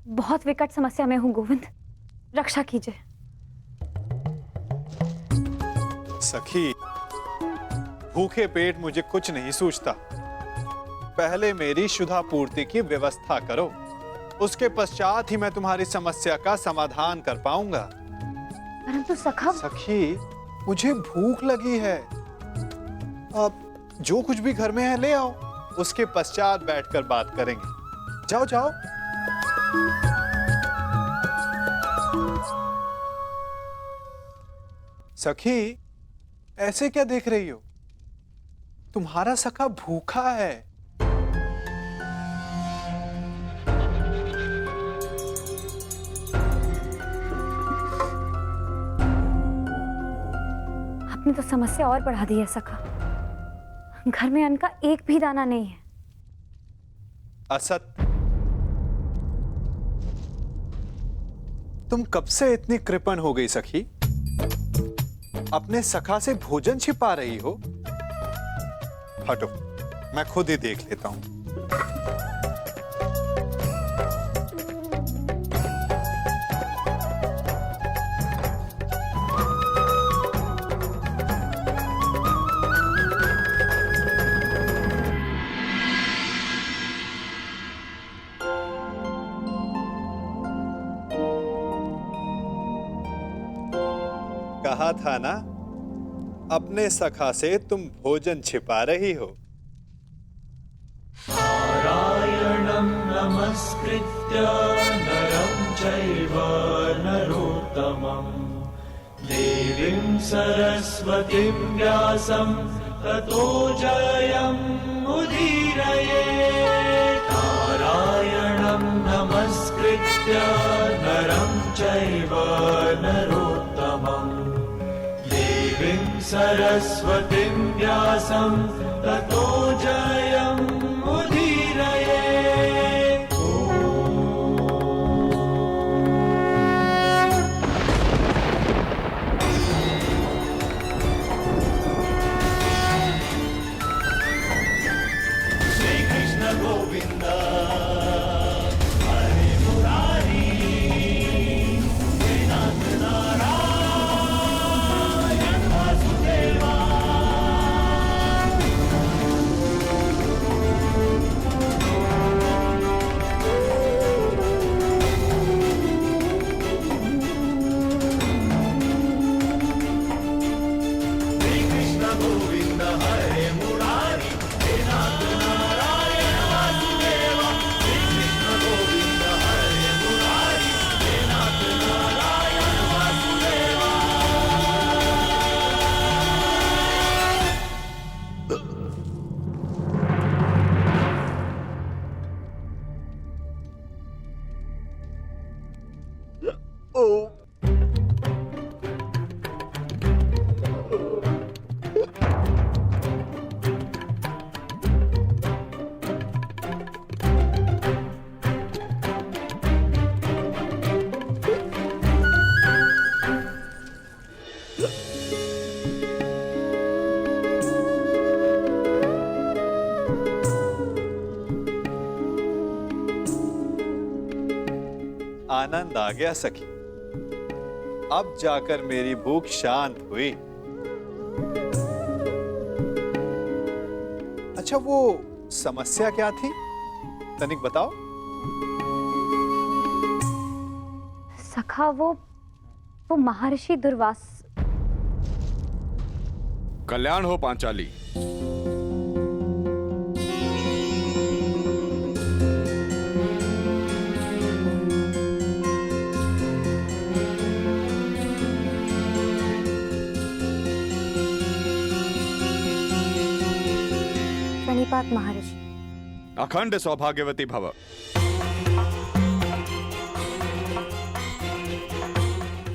बहुत विकट समस्या में हूं गोविंद, रक्षा कीजिए। सखी, भूखे पेट मुझे कुछ नहीं सूझता। पहले मेरी क्षुधा पूर्ति की व्यवस्था करो, उसके पश्चात ही मैं तुम्हारी समस्या का समाधान कर पाऊंगा। परंतु सखा। सखी, मुझे भूख लगी है। अब जो कुछ भी घर में है ले आओ, उसके पश्चात बैठकर बात करेंगे। जाओ जाओ। सखी, ऐसे क्या देख रही हो? तुम्हारा सखा भूखा है। आपने तो समस्या और बढ़ा दी है सखा। घर में अन्न का एक भी दाना नहीं है। असत, तुम कब से इतनी कृपण हो गई सखी? अपने सखा से भोजन छिपा रही हो? हटो, मैं खुद ही देख लेता हूं। कहा था ना, अपने सखा से तुम भोजन छिपा रही हो। नारायणं नमस्कृत्य नरं चैव नरोत्तमं देवीं सरस्वतीं व्यासं ततो जयमुदीरये। नारायणं नमस्कृत्य नरं चैव नरोत्तमं देवीं सरस्वतीं व्यासं ततो जयमुदीरये। श्री कृष्ण गोविंद हरे मुरारी हे नाथ नारायण वासुदेवा। श्री कृष्ण गोविंद हरे मुरारी हे नाथ नारायण वासुदेवा। श्री कृष्ण गोविंद हरे मुरारी हे नाथ नारायण वासुदेवा। आनंद आ गया सखी, अब जाकर मेरी भूख शांत हुई। अच्छा, वो समस्या क्या थी, तनिक बताओ। सखा, वो महर्षि दुर्वास। कल्याण हो पांचाली। प्रणिपात महर्षि। अखंड सौभाग्यवती भव।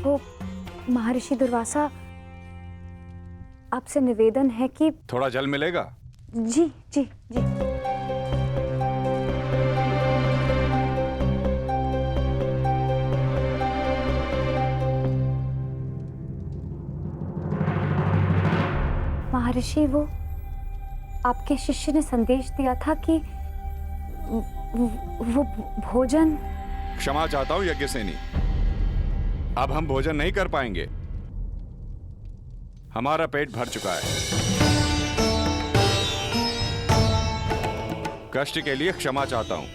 वो महर्षि दुर्वासा, आपसे निवेदन है कि थोड़ा जल मिलेगा? जी जी जी। महर्षि, वो आपके शिष्य ने संदेश दिया था कि वो भोजन क्षमा चाहता हूं यज्ञसेनी। अब हम भोजन नहीं कर पाएंगे। हमारा पेट भर चुका है। कष्ट के लिए क्षमा चाहता हूं।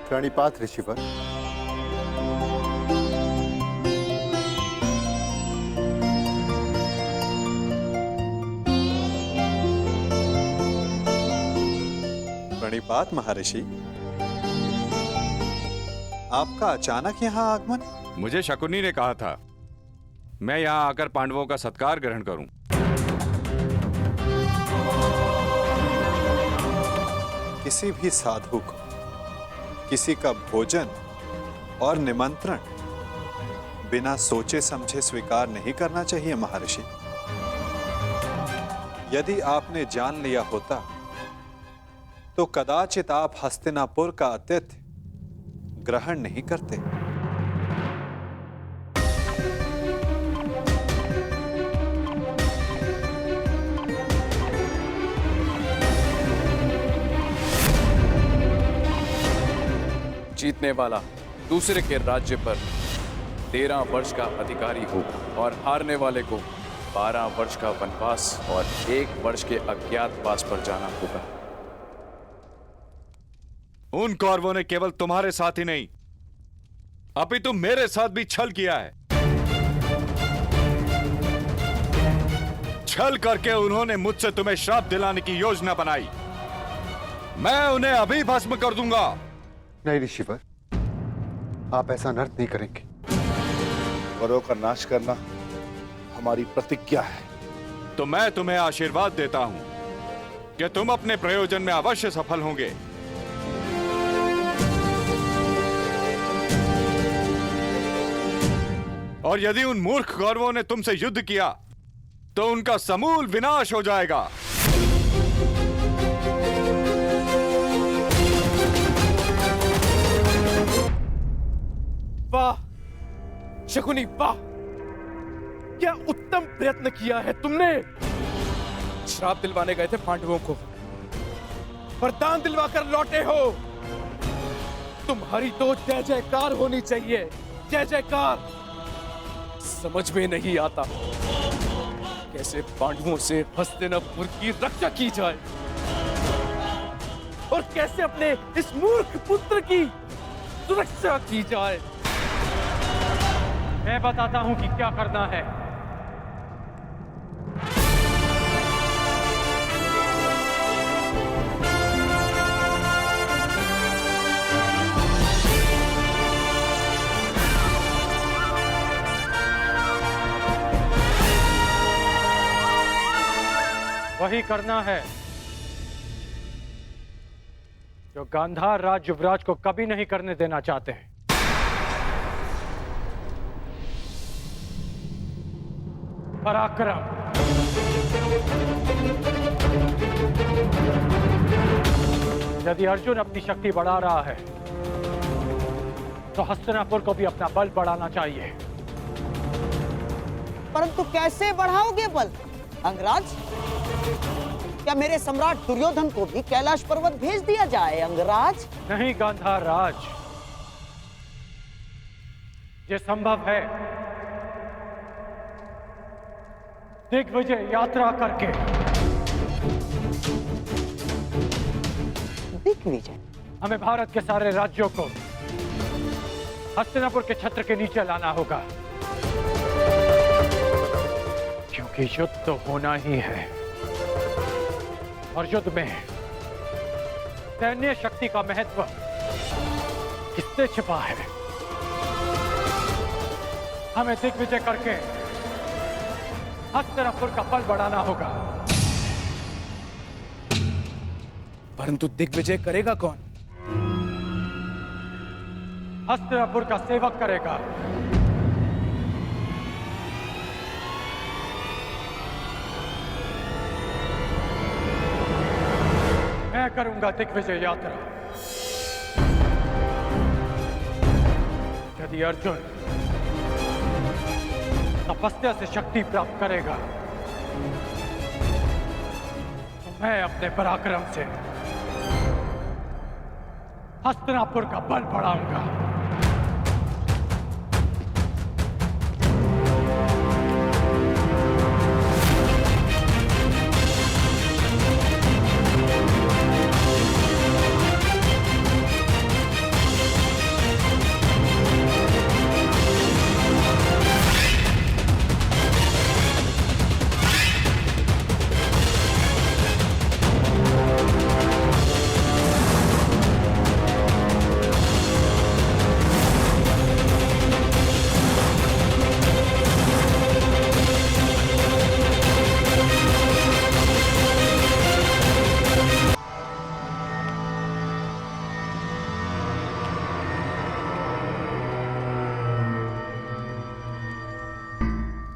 प्रणिपात ऋषिवर। प्रणिपात महर्षि। आपका अचानक यहाँ आगमन? मुझे शकुनी ने कहा था मैं यहां आकर पांडवों का सत्कार ग्रहण करूं। किसी भी साधु को किसी का भोजन और निमंत्रण बिना सोचे समझे स्वीकार नहीं करना चाहिए महर्षि। यदि आपने जान लिया होता तो कदाचित आप हस्तिनापुर का आतिथ्य ग्रहण नहीं करते। जीतने वाला दूसरे के राज्य पर 13 वर्ष का अधिकारी होगा और हारने वाले को 12 वर्ष का वनवास और 1 वर्ष के अज्ञातवास पर जाना होगा। उन कौरवों ने केवल तुम्हारे साथ ही नहीं अपितु मेरे साथ भी छल किया है। छल करके उन्होंने मुझसे तुम्हें श्राप दिलाने की योजना बनाई। मैं उन्हें अभी भस्म कर दूंगा। नहीं ऋषिवर, आप ऐसा नर्त नहीं करेंगे। वरों का नाश करना हमारी प्रतिज्ञा है। तो मैं तुम्हें आशीर्वाद देता हूं कि तुम अपने प्रयोजन में अवश्य सफल होंगे। और यदि उन मूर्ख कौरवों ने तुमसे युद्ध किया तो उनका समूल विनाश हो जाएगा। वाह शकुनी, वाह! क्या उत्तम प्रयत्न किया है तुमने। श्राप दिलवाने गए थे पांडवों को, वरदान दिलवाकर लौटे हो। तुम्हारी तो जय जयकार होनी चाहिए, जय जयकार। समझ में नहीं आता कैसे पांडवों से हस्तिनापुर की रक्षा की जाए और कैसे अपने इस मूर्ख पुत्र की सुरक्षा की जाए। मैं बताता हूं कि क्या करना है। वही करना है जो गांधार राज युवराज को कभी नहीं करने देना चाहते हैं। पराक्रम। यदि अर्जुन अपनी शक्ति बढ़ा रहा है तो हस्तिनापुर को भी अपना बल बढ़ाना चाहिए। परंतु कैसे बढ़ाओगे बल अंगराज? क्या मेरे सम्राट दुर्योधन को भी कैलाश पर्वत भेज दिया जाए अंगराज? नहीं गांधार राज, ये संभव है दिग्विजय यात्रा करके। दिग्विजय? हमें भारत के सारे राज्यों को हस्तिनापुर के छत्र के नीचे लाना होगा, क्योंकि युद्ध तो होना ही है और युद्ध में सैन्य शक्ति का महत्व किससे छिपा है। हमें दिग्विजय करके हस्तिनापुर का बल बढ़ाना होगा। परंतु दिग्विजय करेगा कौन? हस्तिनापुर का सेवक करेगा। मैं करूंगा दिग्विजय यात्रा। यदि अर्जुन तपस्या से शक्ति प्राप्त करेगा तो मैं अपने पराक्रम से हस्तिनापुर का बल बढ़ाऊंगा।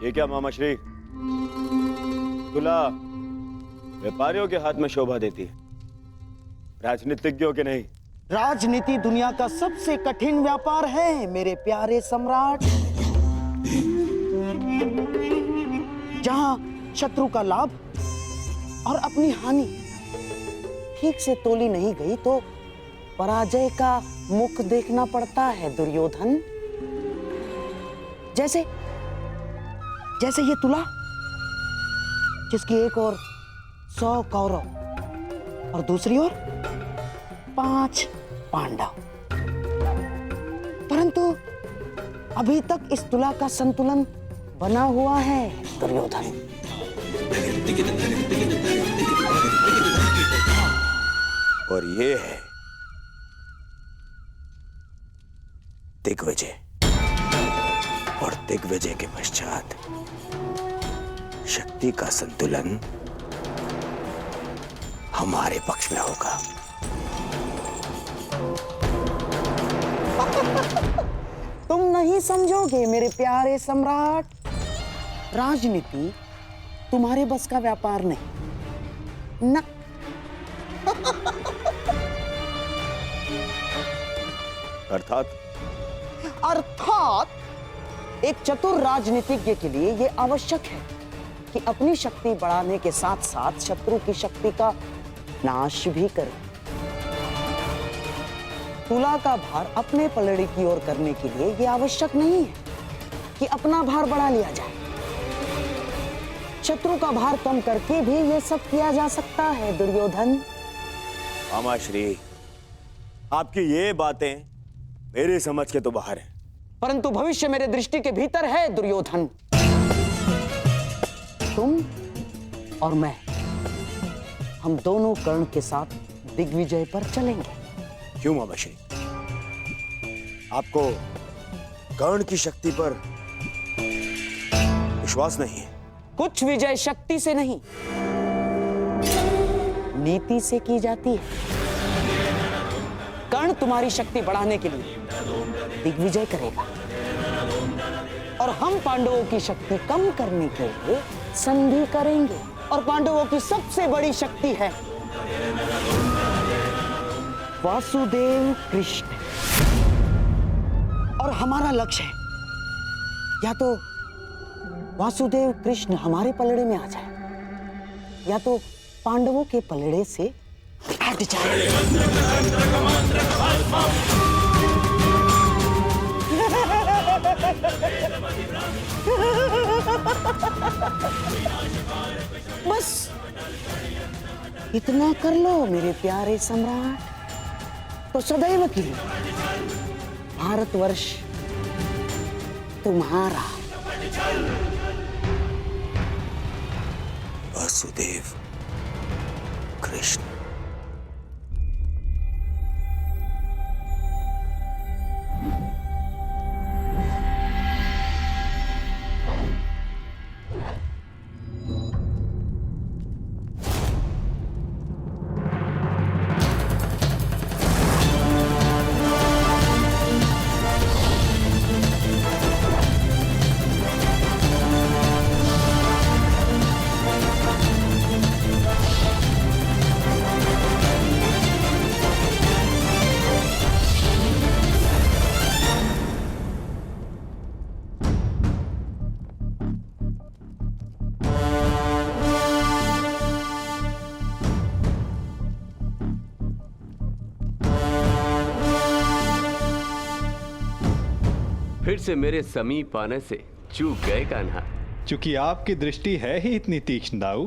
ये क्या मामा श्री? तुला व्यापारियों के हाथ में शोभा देती है, राजनीतिज्ञों के नहीं। राजनीति दुनिया का सबसे कठिन व्यापार है मेरे प्यारे सम्राट। जहां शत्रु का लाभ और अपनी हानि ठीक से तोली नहीं गई तो पराजय का मुख देखना पड़ता है दुर्योधन। जैसे जैसे ये तुला जिसकी एक ओर 100 कौरव और दूसरी ओर 5 पांडव, परंतु अभी तक इस तुला का संतुलन बना हुआ है दुर्योधन। और ये है दिग्विजय, और दिग्विजय के पश्चात शक्ति का संतुलन हमारे पक्ष में होगा। तुम नहीं समझोगे मेरे प्यारे सम्राट। राजनीति तुम्हारे बस का व्यापार नहीं ना। अर्थात एक चतुर राजनीतिज्ञ के लिए यह आवश्यक है कि अपनी शक्ति बढ़ाने के साथ साथ शत्रु की शक्ति का नाश भी करे। तुला का भार अपने पलड़े की ओर करने के लिए यह आवश्यक नहीं है कि अपना भार बढ़ा लिया जाए। शत्रु का भार कम करके भी यह सब किया जा सकता है दुर्योधन। मामा श्री, आपकी ये बातें मेरी समझ के तो बाहर है, परंतु भविष्य मेरे दृष्टि के भीतर है दुर्योधन। तुम और मैं, हम दोनों कर्ण के साथ दिग्विजय पर चलेंगे। क्यों मामा श्री? आपको कर्ण की शक्ति पर विश्वास नहीं है? कुछ विजय शक्ति से नहीं, नीति से की जाती है। कर्ण तुम्हारी शक्ति बढ़ाने के लिए दिग्विजय करेगा और हम पांडवों की शक्ति कम करने के लिए संधि करेंगे। और पांडवों की सबसे बड़ी शक्ति है वासुदेव कृष्ण, और हमारा लक्ष्य है या तो वासुदेव कृष्ण हमारे पलड़े में आ जाए या तो पांडवों के पलड़े से हट जाए। बस इतना कर लो मेरे प्यारे सम्राट, तो सदैव के लिए भारतवर्ष तुम्हारा। वासुदेव कृष्ण। फिर से मेरे समीप आने से चूक गए कान्हा। क्योंकि आपकी दृष्टि है ही इतनी तीक्ष्ण दाऊ।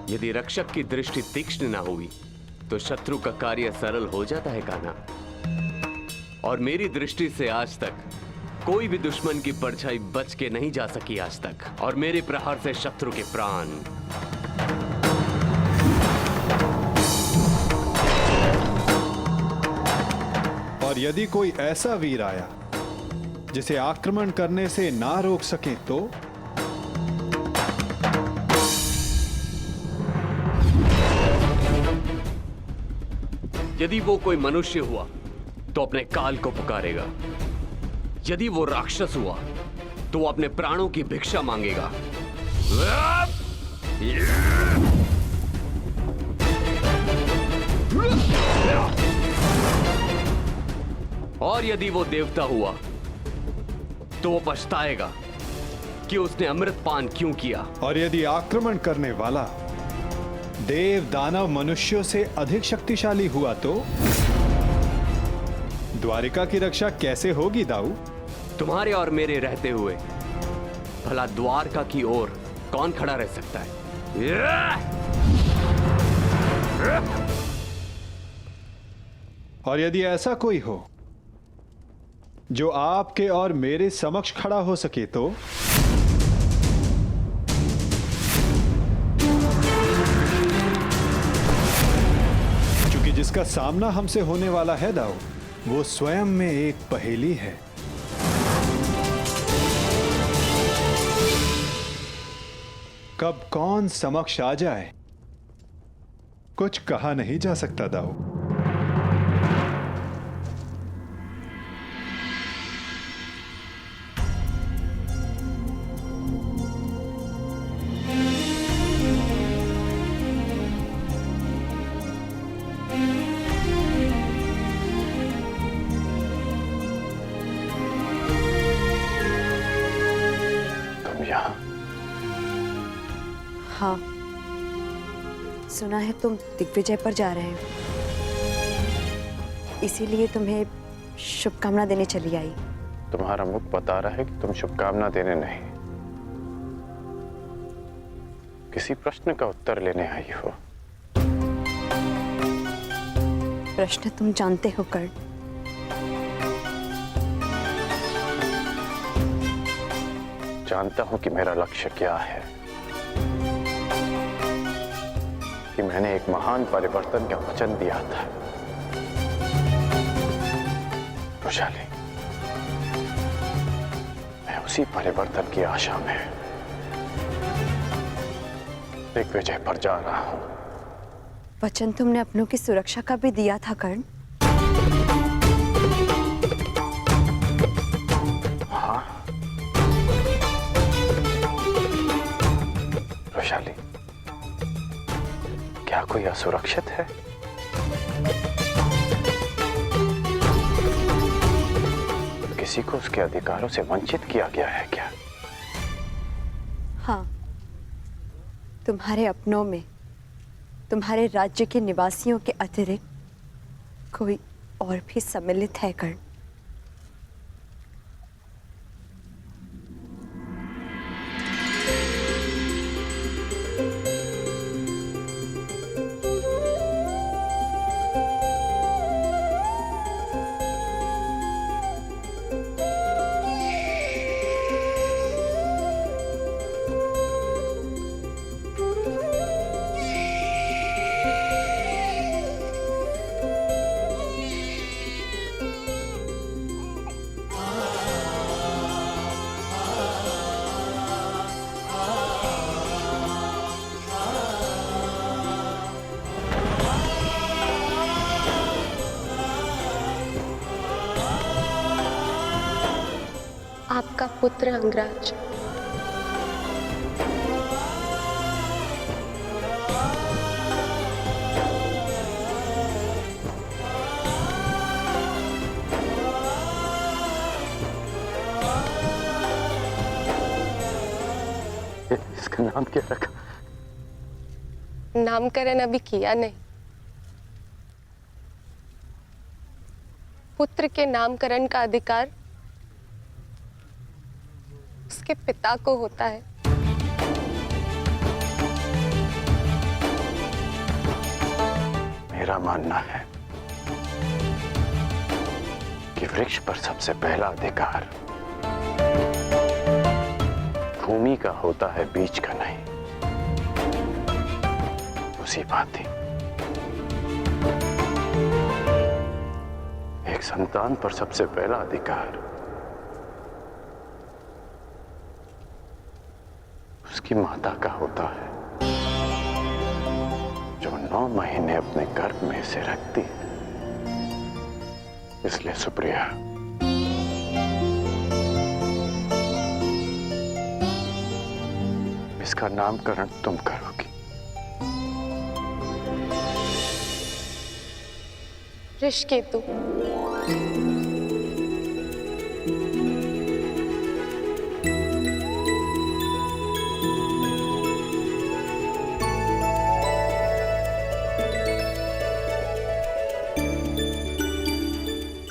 यदि रक्षक की दृष्टि तीक्ष्ण ना हुई तो शत्रु का कार्य सरल हो जाता है कान्हा। और मेरी दृष्टि से आज तक कोई भी दुश्मन की परछाई बच के नहीं जा सकी आज तक, और मेरे प्रहार से शत्रु के प्राण। और यदि कोई ऐसा वीर आया जिसे आक्रमण करने से ना रोक सके तो यदि वो कोई मनुष्य हुआ तो अपने काल को पुकारेगा, यदि वो राक्षस हुआ तो वो अपने प्राणों की भिक्षा मांगेगा। और यदि वो देवता हुआ तो वो पछताएगा कि उसने अमृत पान क्यों किया। और यदि आक्रमण करने वाला देव दानव मनुष्यों से अधिक शक्तिशाली हुआ तो द्वारिका की रक्षा कैसे होगी दाऊ? तुम्हारे और मेरे रहते हुए भला द्वारका की ओर कौन खड़ा रह सकता है? और यदि ऐसा कोई हो जो आपके और मेरे समक्ष खड़ा हो सके तो क्योंकि जिसका सामना हमसे होने वाला है दाऊ, वो स्वयं में एक पहेली है। कब कौन समक्ष आ जाए कुछ कहा नहीं जा सकता दाऊ। हाँ, सुना है तुम दिग्विजय पर जा रहे हो, इसीलिए तुम्हें शुभकामना देने चली आई। तुम्हारा मुख बता रहा है कि तुम शुभकामना देने नहीं, किसी प्रश्न का उत्तर लेने आई हो। प्रश्न तुम जानते हो कर्ण। जानता हूं कि मेरा लक्ष्य क्या है, कि मैंने एक महान परिवर्तन का वचन दिया था। वैशाली, मैं उसी परिवर्तन की आशा में दिग्विजय पर जा रहा हूं। वचन तुमने अपनों की सुरक्षा का भी दिया था कर्ण। हाँ वैशाली, क्या कोई असुरक्षित है? किसी को उसके अधिकारों से वंचित किया गया है क्या? हाँ, तुम्हारे अपनों में तुम्हारे राज्य के निवासियों के अतिरिक्त कोई और भी सम्मिलित है कर्ण। आपका पुत्र अंगराज। इसका नाम क्या रखा? नामकरण अभी किया नहीं, पुत्र के नामकरण का अधिकार उसके पिता को होता है। मेरा मानना है कि वृक्ष पर सबसे पहला अधिकार भूमि का होता है, बीज का नहीं। उसी भांति एक संतान पर सबसे पहला अधिकार उसकी माता का होता है, जो 9 महीने अपने गर्भ में से रखती है। इसलिए सुप्रिया, इसका नामकरण तुम करोगी। ऋषिकेतु।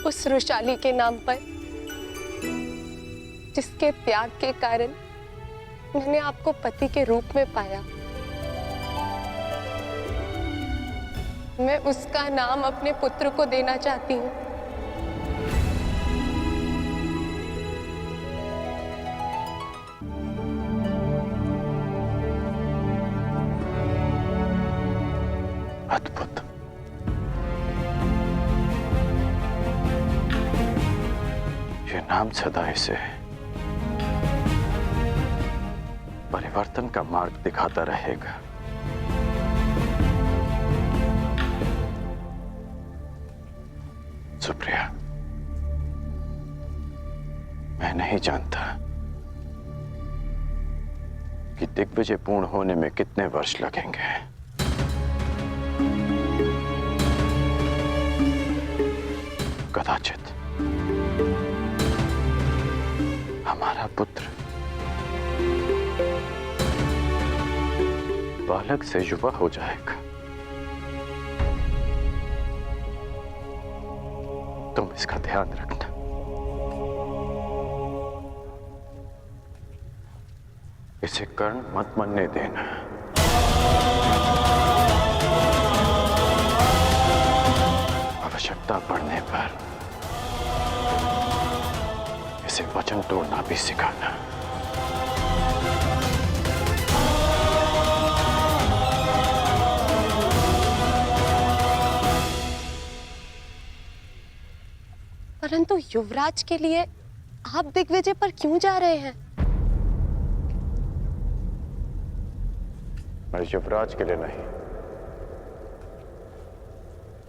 उस वृषाली के नाम पर जिसके त्याग के कारण मैंने आपको पति के रूप में पाया, मैं उसका नाम अपने पुत्र को देना चाहती हूँ। अद्भुत। ये नाम सदा इसे परिवर्तन का मार्ग दिखाता रहेगा। सुप्रिया, मैं नहीं जानता कि दिग्विजय पूर्ण होने में कितने वर्ष लगेंगे, कदाचित हमारा पुत्र बालक से युवा हो जाएगा। तुम इसका ध्यान रखना। इसे कर्ण मत मनने देना। आवश्यकता पड़ने पर इसे वचन तोड़ना भी सिखाना। परंतु युवराज के लिए आप दिग्विजय पर क्यों जा रहे हैं? मैं युवराज के लिए नहीं,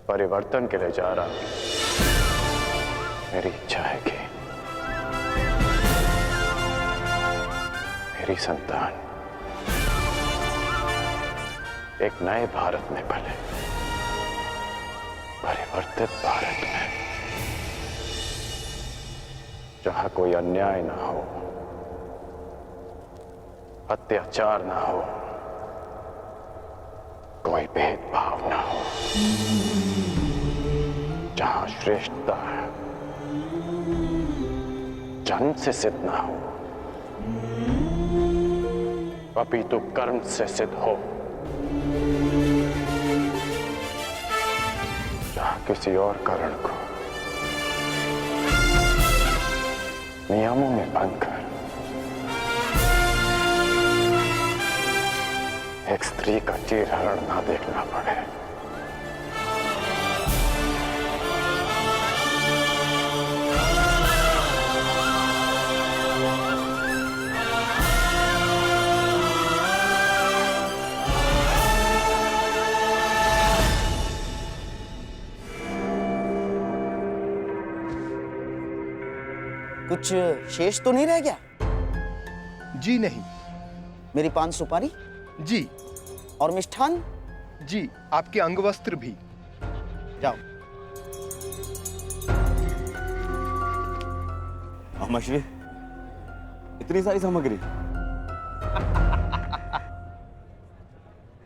परिवर्तन के लिए जा रहा हूं। मेरी इच्छा है कि मेरी संतान एक नए भारत में पले, परिवर्तित भारत में, जहां कोई अन्याय ना हो, अत्याचार ना हो, कोई भेदभाव ना हो, जहां श्रेष्ठता जन्म से सिद्ध ना हो, अपितु कर्म से सिद्ध हो, जहां किसी और कारण को नियमों में बंधकर एक स्त्री का चीरहरण ना देखना पड़े। कुछ शेष तो नहीं रह गया? जी नहीं। मेरी पान सुपारी? जी। और मिष्ठान? जी, आपके अंग वस्त्र भी। जाओ। मछली, इतनी सारी सामग्री?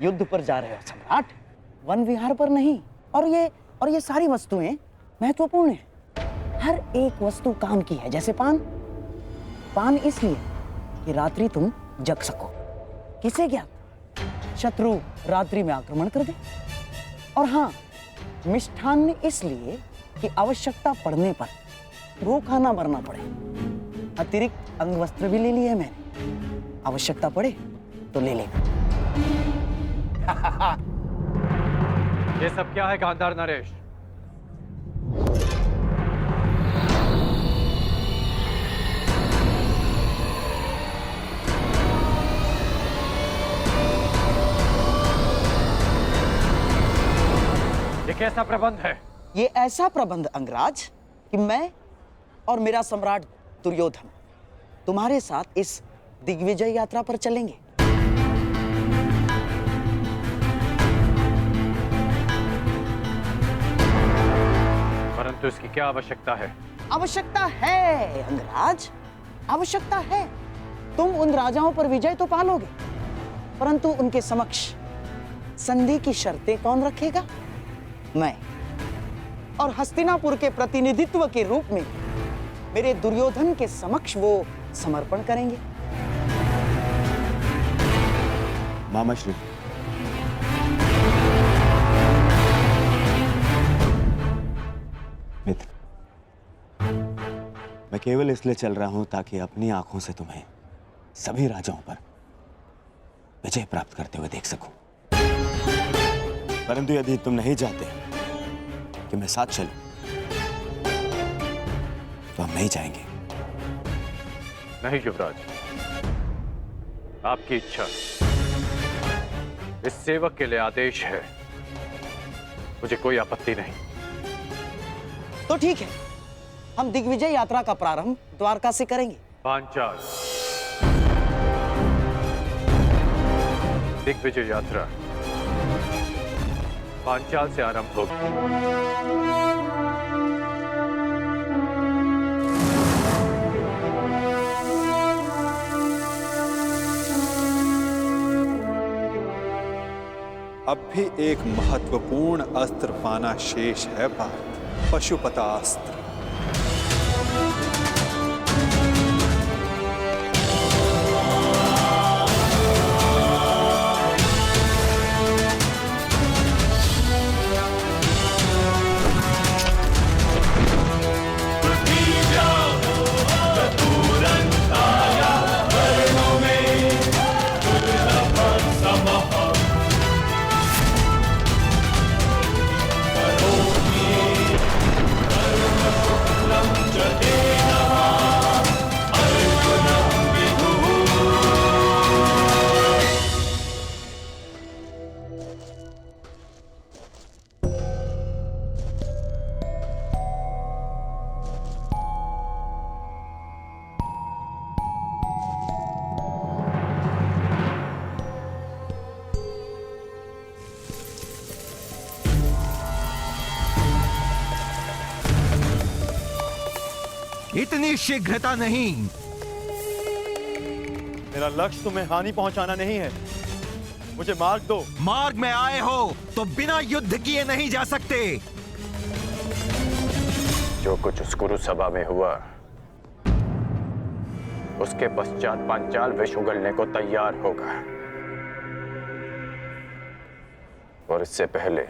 युद्ध पर जा रहे हो सम्राट, वन विहार पर नहीं। और ये सारी वस्तुएं महत्वपूर्ण हैं। हर एक वस्तु काम की है, जैसे पान। पान इसलिए कि रात्रि तुम जग सको। किसे ज्ञात शत्रु रात्रि में आक्रमण कर दे। और हाँ, मिष्ठान्न इसलिए कि आवश्यकता पड़ने पर भूखा ना मरना पड़े। अतिरिक्त अंग वस्त्र भी ले लिए मैंने, आवश्यकता पड़े तो ले लेना। ये सब क्या है गांधार नरेश? ये कैसा प्रबंध है? ये ऐसा प्रबंध अंगराज कि मैं और मेरा सम्राट दुर्योधन तुम्हारे साथ इस दिग्विजय यात्रा पर चलेंगे। परंतु इसकी क्या आवश्यकता है? आवश्यकता है अंगराज, आवश्यकता है। तुम उन राजाओं पर विजय तो पालोगे, परंतु उनके समक्ष संधि की शर्तें कौन रखेगा? मैं। और हस्तिनापुर के प्रतिनिधित्व के रूप में मेरे दुर्योधन के समक्ष वो समर्पण करेंगे। मामाश्री, मित्र, मैं केवल इसलिए चल रहा हूं ताकि अपनी आंखों से तुम्हें सभी राजाओं पर विजय प्राप्त करते हुए देख सकूं। परंतु यदि तुम नहीं चाहते कि मैं साथ चलूं, तो हम नहीं जाएंगे। नहीं युवराज, आपकी इच्छा, इस सेवक के लिए आदेश है, मुझे कोई आपत्ति नहीं। तो ठीक है, हम दिग्विजय यात्रा का प्रारंभ द्वारका से करेंगे। पांचाल दिग्विजय यात्रा पांचाल से आरंभ होगी। अब भी एक महत्वपूर्ण अस्त्र पाना शेष है भारत, पशुपतास्त्र। इतनी शीघ्रता नहीं। मेरा लक्ष्य तुम्हें हानि पहुंचाना नहीं है, मुझे मार्ग दो। मार्ग में आए हो तो बिना युद्ध किए नहीं जा सकते। जो कुछ उस कुरु सभा में हुआ, उसके पश्चात पांचाल विष उगलने को तैयार होगा। और इससे पहले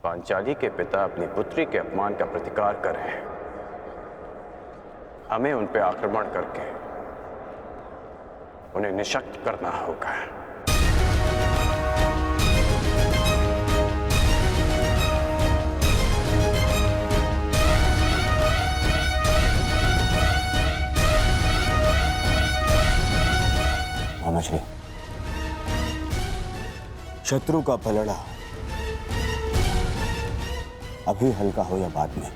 पांचाली के पिता अपनी पुत्री के अपमान का प्रतिकार करें, हमें उन पर आक्रमण करके उन्हें निशक्त करना होगा। मामाश्री, शत्रु का पलड़ा अभी हल्का हो या बाद में,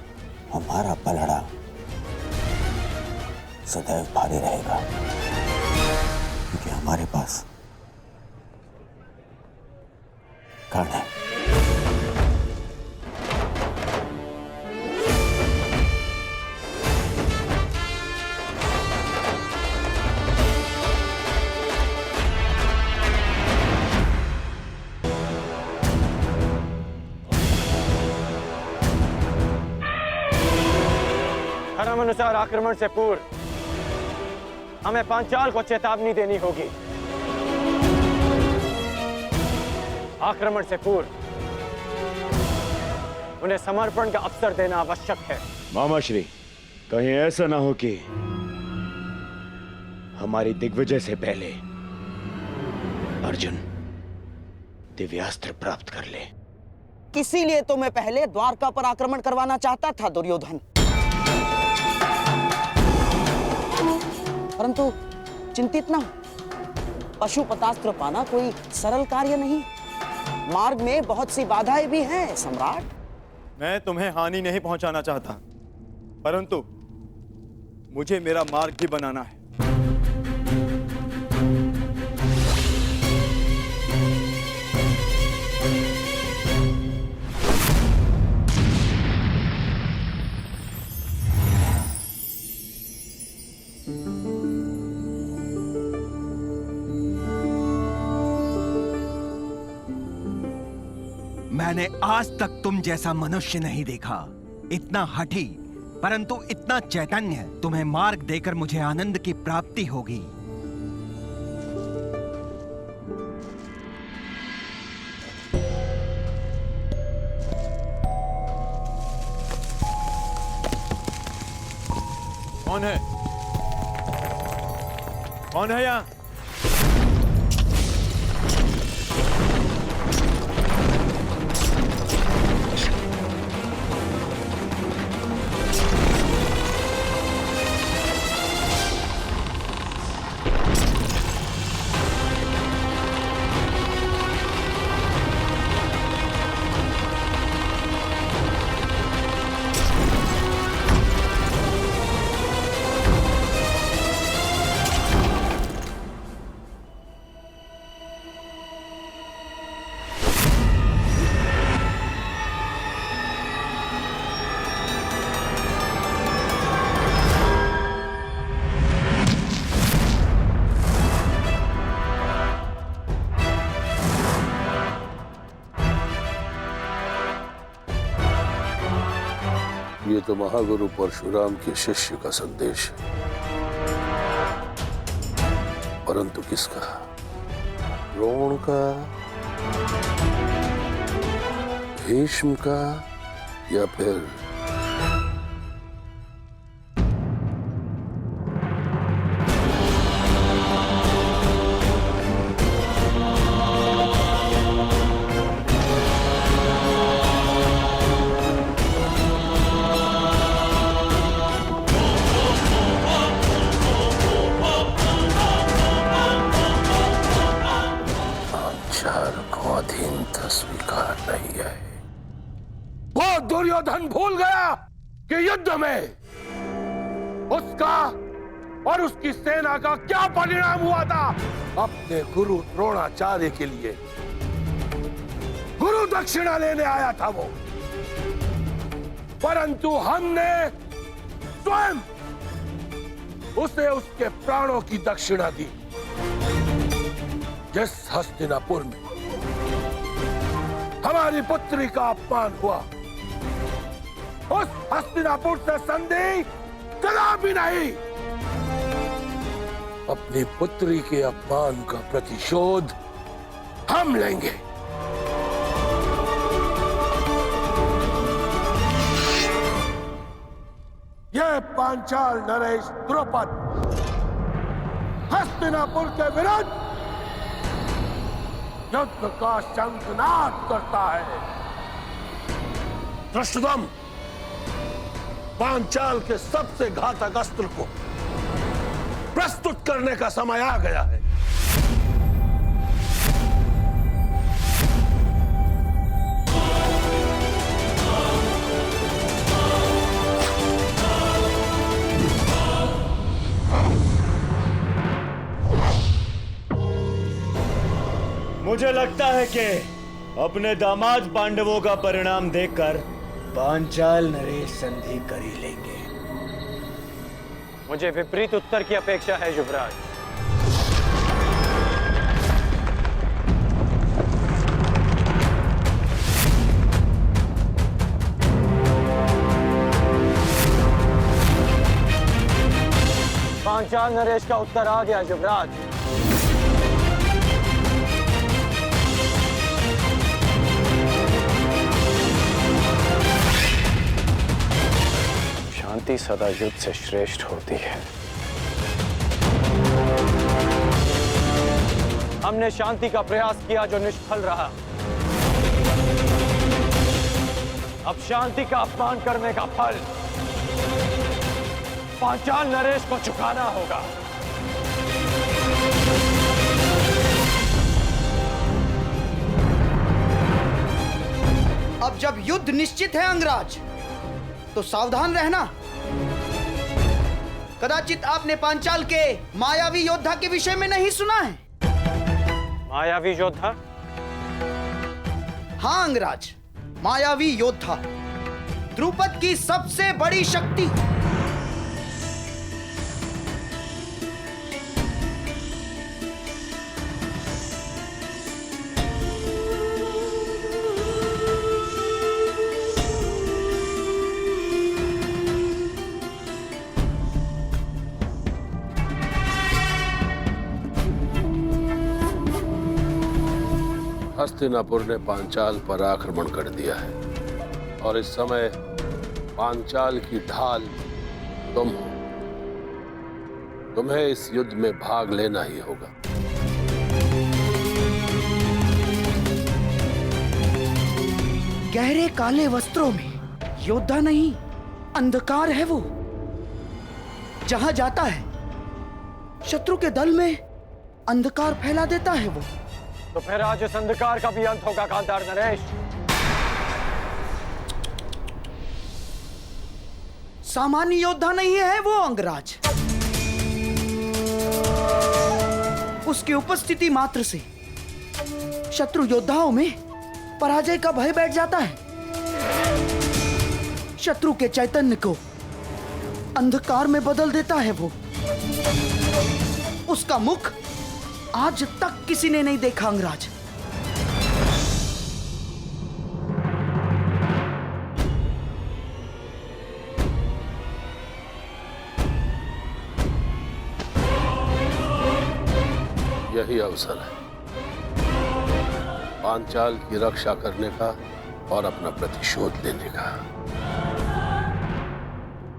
हमारा पलड़ा सदैव भारी रहेगा, क्योंकि हमारे पास कर्ण है। धर्मानुसार आक्रमण से पूर्व हमें पांचाल को चेतावनी देनी होगी। आक्रमण से पूर्व उन्हें समर्पण का अवसर देना आवश्यक है। मामाश्री, कहीं ऐसा ना हो कि हमारी दिग्विजय से पहले अर्जुन दिव्यास्त्र प्राप्त कर ले। इसीलिए तो मैं पहले द्वारका पर आक्रमण करवाना चाहता था दुर्योधन, परंतु चिंतित ना हो, पशुपतास्त्र पाना कोई सरल कार्य नहीं। मार्ग में बहुत सी बाधाएं भी हैं सम्राट। मैं तुम्हें हानि नहीं पहुंचाना चाहता, परंतु मुझे मेरा मार्ग भी बनाना है। मैंने आज तक तुम जैसा मनुष्य नहीं देखा, इतना हठी परंतु इतना चैतन्य। तुम्हें मार्ग देकर मुझे आनंद की प्राप्ति होगी। कौन है? कौन है यहाँ? ये तो महागुरु परशुराम के शिष्य का संदेश है, परंतु किसका? द्रोण का, भीष्म का, या फिर स्वीकार नहीं है। वो दुर्योधन भूल गया कि युद्ध में उसका और उसकी सेना का क्या परिणाम हुआ था। अपने गुरु द्रोणाचार्य के लिए गुरु दक्षिणा लेने आया था वो, परंतु हमने स्वयं उसे उसके प्राणों की दक्षिणा दी। जिस हस्तिनापुर में हमारी पुत्री का अपमान हुआ, उस हस्तिनापुर से संधि कदापि नहीं। अपनी पुत्री के अपमान का प्रतिशोध हम लेंगे। यह पांचाल नरेश द्रुपद हस्तिनापुर के विरुद्ध युद्ध का शंखनाद करता है। धृष्टद्युम्न, पांचाल के सबसे घातक अस्त्र को प्रस्तुत करने का समय आ गया है। मुझे लगता है कि अपने दामाद पांडवों का परिणाम देखकर पांचाल नरेश संधि कर ही लेंगे। मुझे विपरीत उत्तर की अपेक्षा है युवराज। पांचाल नरेश का उत्तर आ गया युवराज। शांति सदा युद्ध से श्रेष्ठ होती है। हमने शांति का प्रयास किया जो निष्फल रहा। अब शांति का अपमान करने का फल पांचाल नरेश को चुकाना होगा। अब जब युद्ध निश्चित है अंगराज, तो सावधान रहना। कदाचित आपने पांचाल के मायावी योद्धा के विषय में नहीं सुना है। मायावी योद्धा? हाँ अंगराज, मायावी योद्धा, द्रुपद की सबसे बड़ी शक्ति। हस्तिनापुर ने पांचाल पर आक्रमण कर दिया है और इस समय पांचाल की ढाल तुम हो। तुम्हें इस युद्ध में भाग लेना ही होगा। गहरे काले वस्त्रों में योद्धा नहीं, अंधकार है वो। जहां जाता है शत्रु के दल में अंधकार फैला देता है वो। तो फिर आज इस अंधकार का भी अंत होगा कांतार नरेश। सामान्य योद्धा नहीं है वो अंगराज। उसकी उपस्थिति मात्र से शत्रु योद्धाओं में पराजय का भय बैठ जाता है। शत्रु के चैतन्य को अंधकार में बदल देता है वो। उसका मुख आज तक किसी ने नहीं देखा अंगराज। यही अवसर है पांचाल की रक्षा करने का और अपना प्रतिशोध लेने का,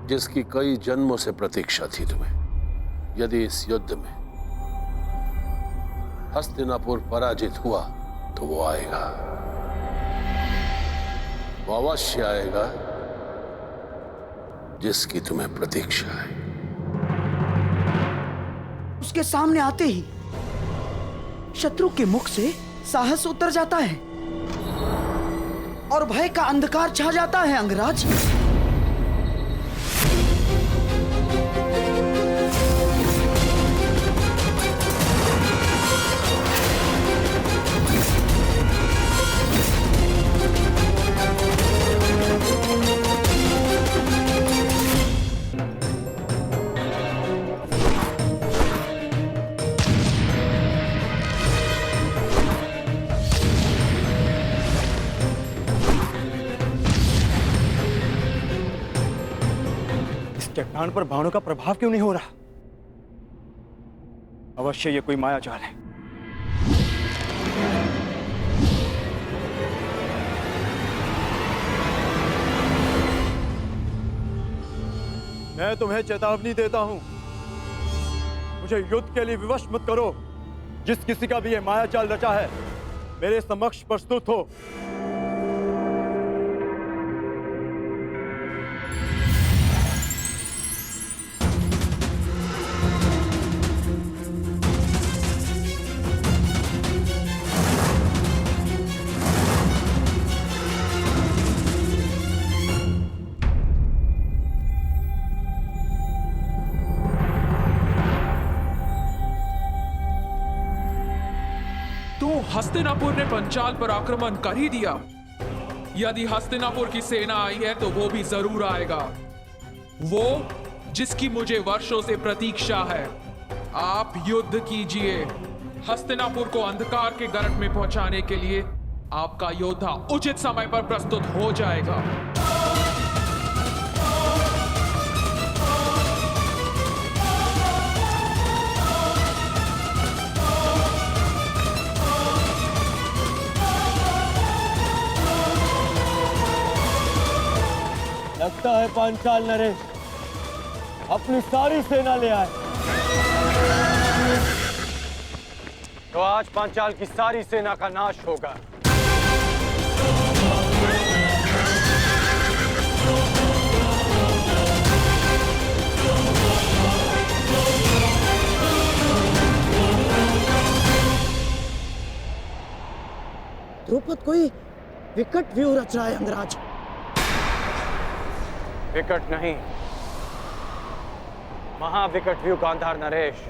जिसकी कई जन्मों से प्रतीक्षा थी तुम्हें। यदि इस युद्ध में हस्तिनापुर पराजित हुआ तो वो आएगा, वो अवश्य आएगा जिसकी तुम्हें प्रतीक्षा है। उसके सामने आते ही शत्रु के मुख से साहस उतर जाता है और भय का अंधकार छा जाता है अंगराज। चट्टान पर बाणों का प्रभाव क्यों नहीं हो रहा? अवश्य ये कोई मायाजाल है। मैं तुम्हें चेतावनी देता हूं, मुझे युद्ध के लिए विवश मत करो। जिस किसी का भी ये मायाजाल रचा है मेरे समक्ष प्रस्तुत हो। हस्तिनापुर ने पंचाल पर आक्रमण कर ही दिया। यदि हस्तिनापुर की सेना आई है तो वो भी जरूर आएगा, वो जिसकी मुझे वर्षों से प्रतीक्षा है। आप युद्ध कीजिए। हस्तिनापुर को अंधकार के गर्त में पहुंचाने के लिए आपका योद्धा उचित समय पर प्रस्तुत हो जाएगा। लगता है पांचाल नरेश अपनी सारी सेना ले आए। तो आज पांचाल की सारी सेना का नाश होगा। द्रुपद कोई विकट व्यूह रच रहा है अंगराज। विकट नहीं, महाविकट व्यू गांधार नरेश।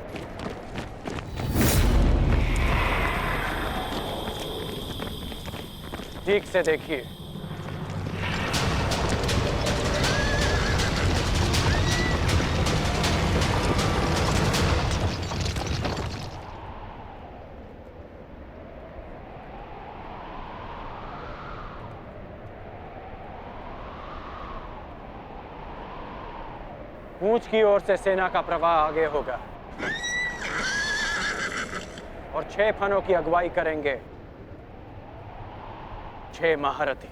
ठीक से देखिए। पूंछ की ओर से सेना का प्रवाह आगे होगा और 6 फनों की अगुवाई करेंगे 6 महारथी।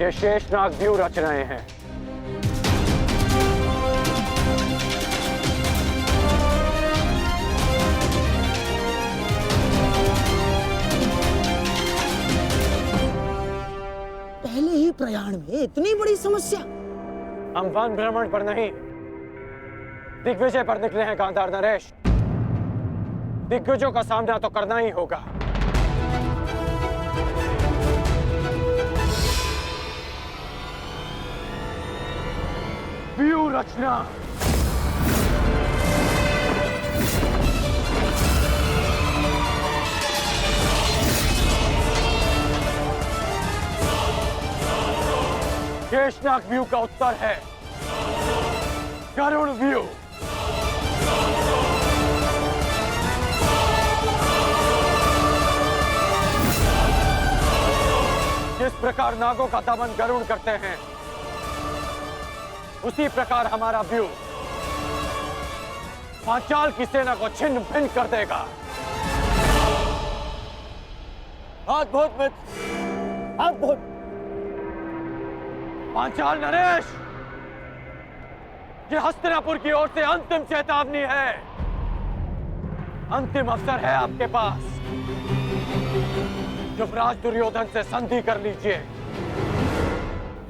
ये शेषनाग व्यू रच रहे हैं। पहले ही प्रयाण में इतनी बड़ी समस्या। हम वन भ्रमण पर नहीं, दिग्विजय पर निकले हैं गांधार नरेश। दिग्विजयों का सामना तो करना ही होगा। व्यू रचना। शेषनाग व्यू का उत्तर है गरुड़ व्यू। जिस प्रकार नागों का दमन गरुड़ करते हैं, उसी प्रकार हमारा व्यू पांचाल की सेना को छिन्न भिन्न कर देगा। अद्भुत मित्र, अद्भुत। पांचाल नरेश, ये हस्तिनापुर की ओर से अंतिम चेतावनी है। अंतिम अवसर है आपके पास। युवराज दुर्योधन से संधि कर लीजिए।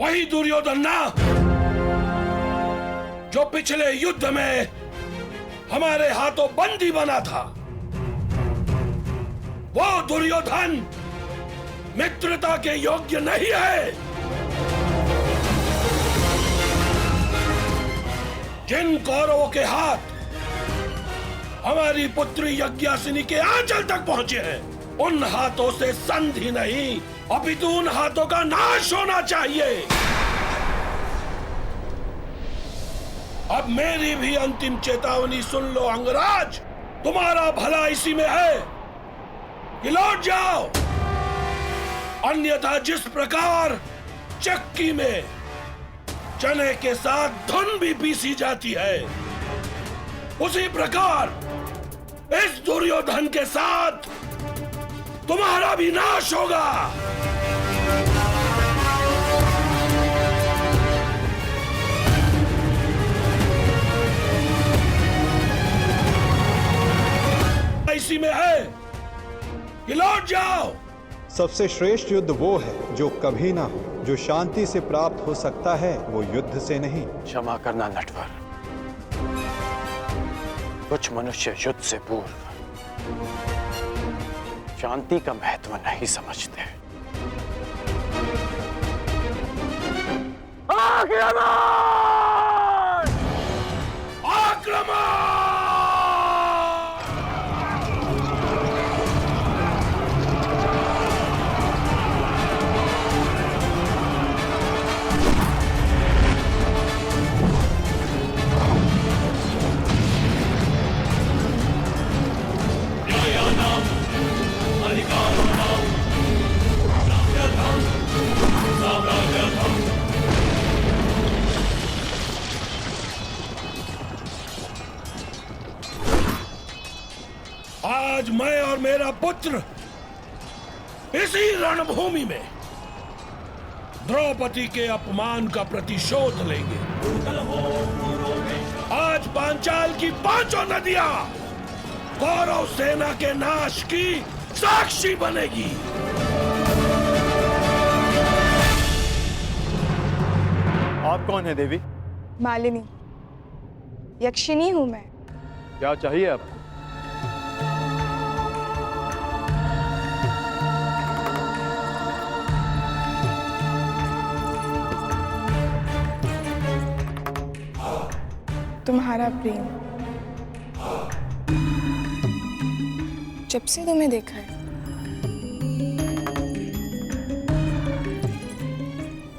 वही दुर्योधन ना जो पिछले युद्ध में हमारे हाथों बंदी बना था। वो दुर्योधन मित्रता के योग्य नहीं है। जिन कौरवों के हाथ हमारी पुत्री यज्ञासिनी के आंचल तक पहुंचे हैं, उन हाथों से संधि नहीं, अपितु उन हाथों का नाश होना चाहिए। अब मेरी भी अंतिम चेतावनी सुन लो अंगराज। तुम्हारा भला इसी में है कि लौट जाओ, अन्यथा जिस प्रकार चक्की में चने के साथ धुन भी पीसी जाती है, उसी प्रकार इस दुर्योधन के साथ तुम्हारा भी नाश होगा। इसी में है कि लौट जाओ। सबसे श्रेष्ठ युद्ध वो है जो कभी ना हो। जो शांति से प्राप्त हो सकता है वो युद्ध से नहीं। क्षमा करना नटवर, कुछ मनुष्य युद्ध से पूर्व शांति का महत्व नहीं समझते। आक्रमण! आक्रमण! आज मैं और मेरा पुत्र इसी रणभूमि में द्रौपदी के अपमान का प्रतिशोध लेंगे। आज पांचाल की पांचों नदियां कौरव सेना के नाश की साक्षी बनेगी। आप कौन है देवी? मालिनी, यक्षिणी हूं मैं। क्या चाहिए आपको? तुम्हारा प्रेम। जब से तुम्हें देखा है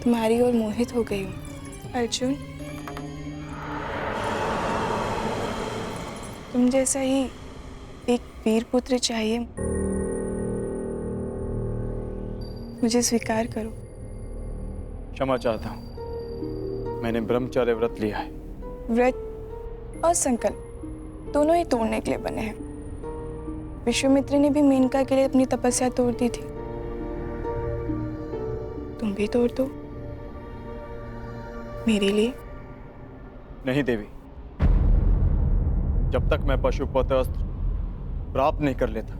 तुम्हारी ओर मोहित हो गई हूँ अर्जुन। तुम जैसा ही एक वीर पुत्र चाहिए। मुझे स्वीकार करो। क्षमा चाहता हूँ, मैंने ब्रह्मचर्य व्रत लिया है। व्रत और संकल्प दोनों ही तोड़ने के लिए बने हैं। विश्वामित्र ने भी मेनका के लिए अपनी तपस्या तोड़ दी थी। तुम भी तोड़ दो मेरे लिए। नहीं देवी, जब तक मैं पशुपत अस्त्र प्राप्त नहीं कर लेता,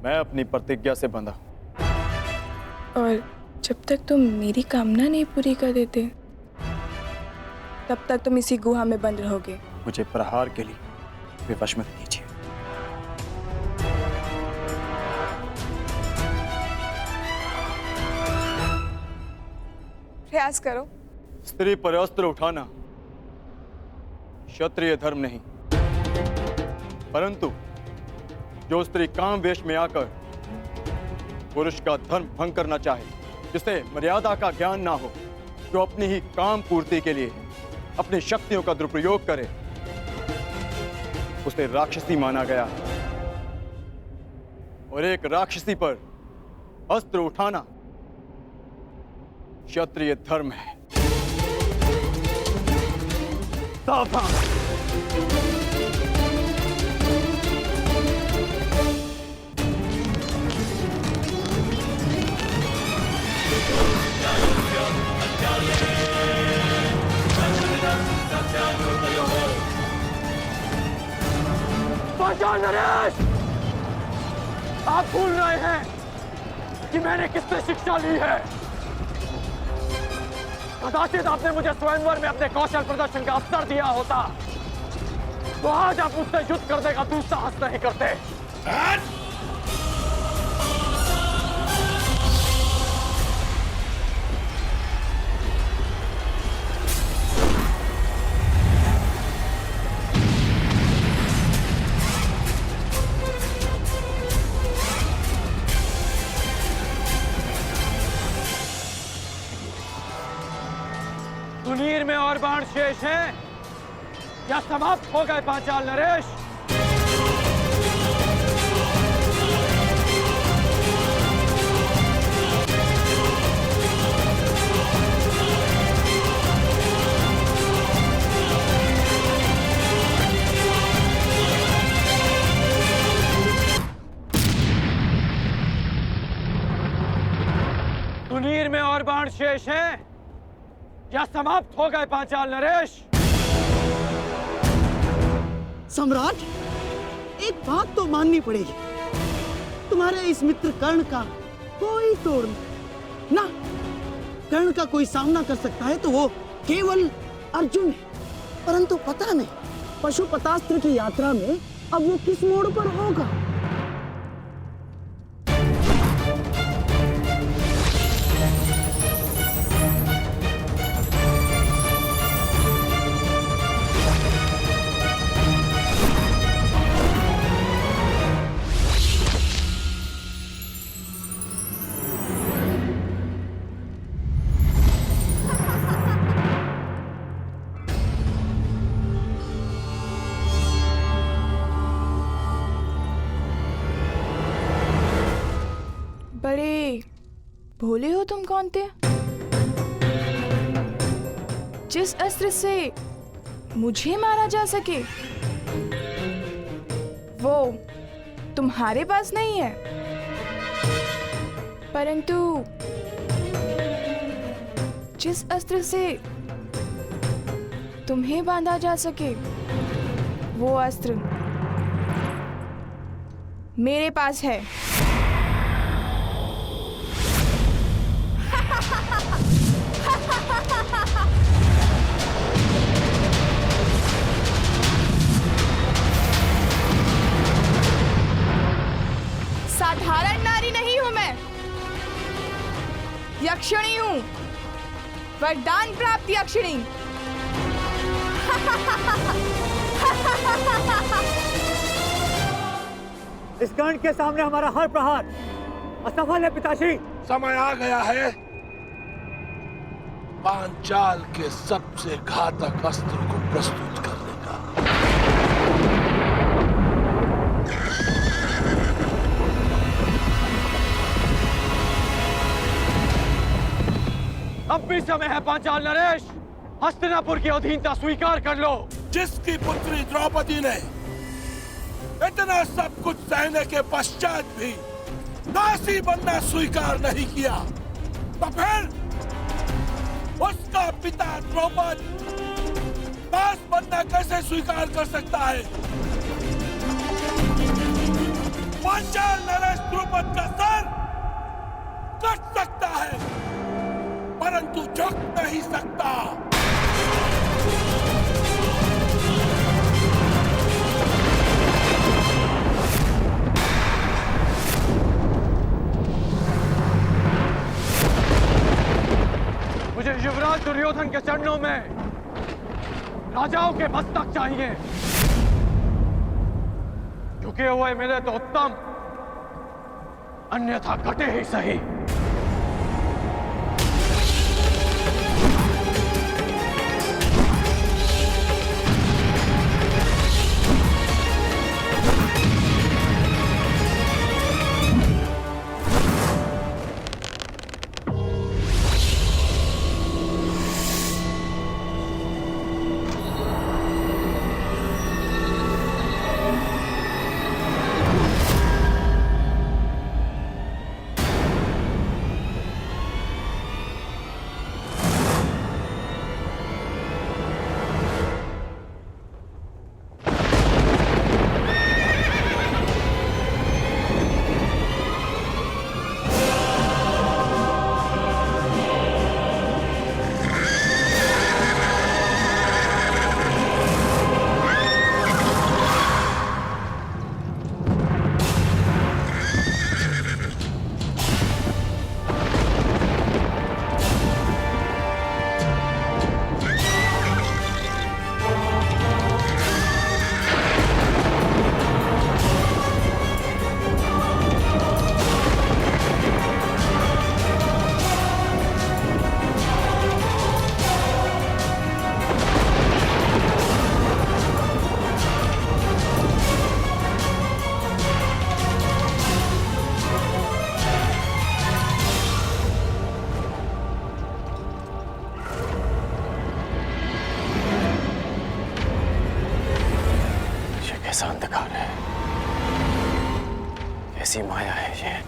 मैं अपनी प्रतिज्ञा से बंधा। और जब तक तुम मेरी कामना नहीं पूरी कर देते, तब तक तुम इसी गुहा में बंद रहोगे। मुझे प्रहार के लिए विवश मत कीजिए। प्रयास करो। स्त्री पर अस्त्र उठाना क्षत्रिय धर्म नहीं, परंतु जो स्त्री काम वेश में आकर पुरुष का धर्म भंग करना चाहे, जिसे मर्यादा का ज्ञान ना हो, जो अपनी ही काम पूर्ति के लिए अपनी शक्तियों का दुरुपयोग करे, उसे राक्षसी माना गया। और एक राक्षसी पर अस्त्र उठाना क्षत्रिय धर्म है। सावधान! पांचाल नरेश, आप भूल रहे हैं कि मैंने किससे शिक्षा ली है। कदाचित आपने मुझे स्वयंवर में अपने कौशल प्रदर्शन का अवसर दिया होता, तो आज आप मुझसे युद्ध करने का दुस्साहस नहीं करते। सुनीर में और बाण शेष हैं या समाप्त हो गए पांचाल नरेश? सुनीर में और बाण शेष हैं या समाप्त हो गए पांचाल नरेश? सम्राट, एक बात तो माननी पड़ेगी, तुम्हारे इस मित्र कर्ण का कोई तोड़ नहीं ना। कर्ण का कोई सामना कर सकता है तो वो केवल अर्जुन है, परंतु पता नहीं पशुपतास्त्र की यात्रा में अब वो किस मोड़ पर होगा। बड़े भोले हो तुम कौनते। जिस अस्त्र से मुझे मारा जा सके वो तुम्हारे पास नहीं है, परंतु जिस अस्त्र से तुम्हें बांधा जा सके वो अस्त्र मेरे पास है। साधारण नारी नहीं हूं मैं, यक्षिणी हूं, वरदान प्राप्त यक्षिणी। इस कर्ण के सामने हमारा हर प्रहार असफल है पिताश्री। समय आ गया है पांचाल के सबसे घातक अस्त्र को प्रस्तुत करने का। अब भी समय है पांचाल नरेश, हस्तिनापुर की अधीनता स्वीकार कर लो। जिसकी पुत्री द्रौपदी ने इतना सब कुछ सहने के पश्चात भी दासी बनना स्वीकार नहीं किया, तो फिर उसका पिता द्रौपद दास बनना कैसे स्वीकार कर सकता है? पांचाल नरेश द्रौपद का सर कट सकता है, परंतु झुक नहीं सकता। मुझे युवराज दुर्योधन के चरणों में राजाओं के मस्तक चाहिए, झुके हुए मिले तो उत्तम, अन्यथा कटे ही सही। कैसा अंधकार है, कैसी माया है ये।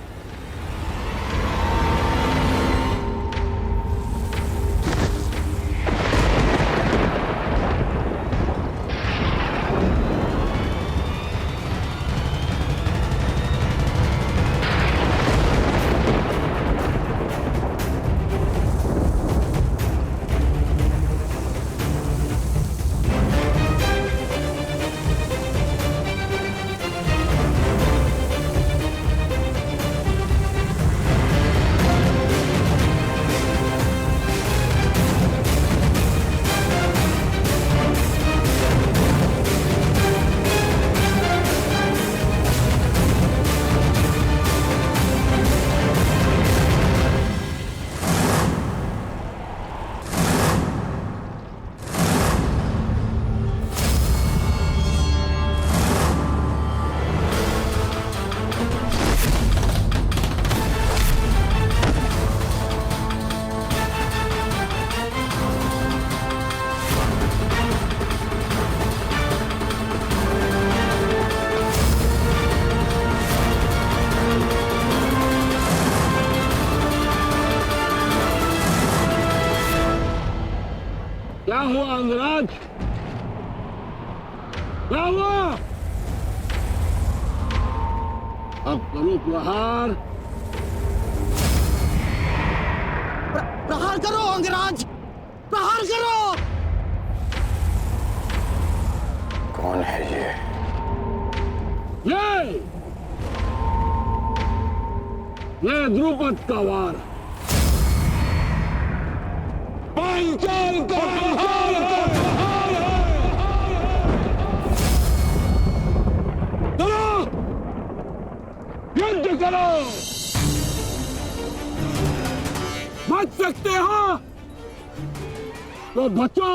ब्रावो! अब करो प्रहार। प्रहार करो अंगराज, प्रहार करो। कौन है ये? ये द्रुपद का वार। पांचाल का प्रहार है। चलो, युद्ध करो। बच सकते हो तो बचो।